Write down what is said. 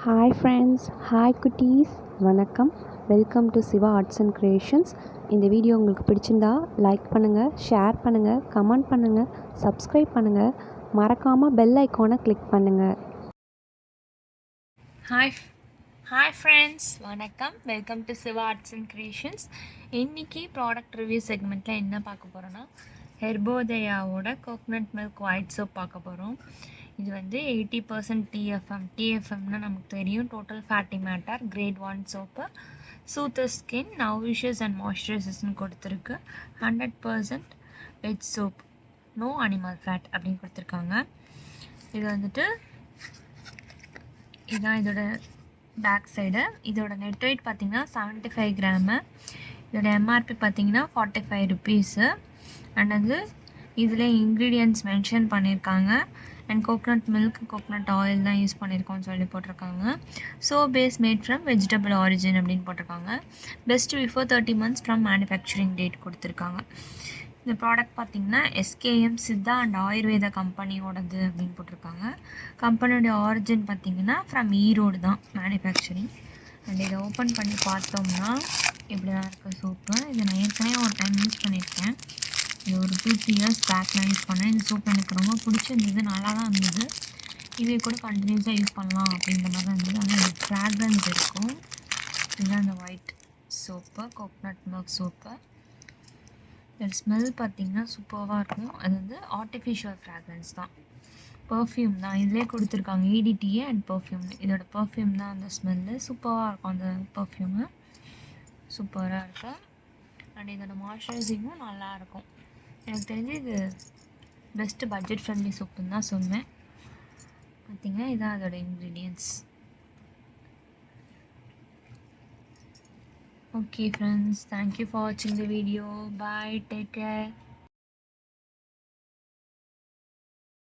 Hi friends, hi குட்டீஸ், வணக்கம். Welcome to Siva arts and creations. இந்த வீடியோ உங்களுக்கு பிடிச்சிருந்தா லைக் பண்ணுங்கள், ஷேர் பண்ணுங்கள், கமெண்ட் பண்ணுங்கள், சப்ஸ்கிரைப் பண்ணுங்கள், மறக்காமல் பெல் ஐக்கானை கிளிக் பண்ணுங்கள். ஹாய் ஃப்ரெண்ட்ஸ், வணக்கம். Welcome to Siva arts and creations. இன்றைக்கி ப்ராடக்ட் ரிவ்யூ செக்மெண்ட்டில் என்ன பார்க்க போகிறோன்னா, ஹெர்போதயாவோட கோகனட் மில்க் ஒயிட் சோப் பார்க்க போகிறோம். இது வந்து 80% டிஎஃப்எம்னா நமக்கு தெரியும், total fatty matter, grade 1 soap, soother skin, nourishes and மாய்ஸ்சரைசர்ஸ்னு கொடுத்துருக்கு. 100% veg soap, no animal fat அப்படின்னு கொடுத்துருக்காங்க. இது வந்துட்டு இதுதான் இதோட பேக் சைடு. இதோட நெட் வெயிட் பார்த்திங்கன்னா 75 கிராமு. இதோட எம்ஆர்பி பார்த்திங்கன்னா 45 ருபீஸு. அண்ட் வந்து இதில் இன்க்ரீடியன்ட்ஸ் மென்ஷன் பண்ணியிருக்காங்க. And coconut milk, coconut oil தான் யூஸ் பண்ணியிருக்கோம்னு சொல்லி போட்டிருக்காங்க. Base made from vegetable origin அப்படின்னு போட்டிருக்காங்க. Best before 30 months from manufacturing date கொடுத்துருக்காங்க. இந்த ப்ராடக்ட் பார்த்திங்கன்னா எஸ்கேஎம் சித்தா அண்ட் ஆயுர்வேதா கம்பெனியோடது அப்படின்னு போட்டிருக்காங்க. கம்பெனியோட ஆரிஜின் பார்த்திங்கன்னா ஃப்ரம் ஈரோடு தான் மேனுஃபேக்சரிங். அண்ட் இதை ஓப்பன் பண்ணி பார்த்தோம்னா இப்படி தான் இருக்குது சோப்பு. இதை நான் ஏற்கனவே ஒரு டைம் யூஸ் பண்ணியிருக்கேன். இது ஒரு 2-3 years பேக் நான் யூஸ் பண்ணேன். இந்த சோப் எனக்கு ரொம்ப பிடிச்சிருந்தது, நல்லா தான் இருந்தது. இதே கூட கண்டினியூஸாக யூஸ் பண்ணலாம் அப்படின்ற மாதிரி தான் இருந்தது. ஆனால் இது ஃப்ராக்ரன்ஸ் இருக்கும். இதுதான் இந்த white soap, coconut milk soap. இதோட ஸ்மெல் பார்த்திங்கன்னா சூப்பராக இருக்கும். அது வந்து ஆர்டிஃபிஷியல் ஃப்ராக்ரன்ஸ் தான், பர்ஃப்யூம் தான் இதிலே கொடுத்துருக்காங்க, EDTA அண்ட் பர்ஃப்யூம். இதோட பர்ஃப்யூம் தான் அந்த ஸ்மெல்லு சூப்பராக இருக்கும். அந்த பர்ஃப்யூமு சூப்பராக இருக்கும். அண்ட் இதோட மாய்ஸ்சரைசிங்கும் நல்லாயிருக்கும். எனக்கு தெரிஞ்சு இது பெஸ்ட்டு பட்ஜெட் ஃப்ரெண்ட்லி சோப்புன்னு தான் சொல்லுவேன். பார்த்திங்கன்னா இதான் அதோட ingredients. Okay friends, thank you for watching the video. Bye, take care.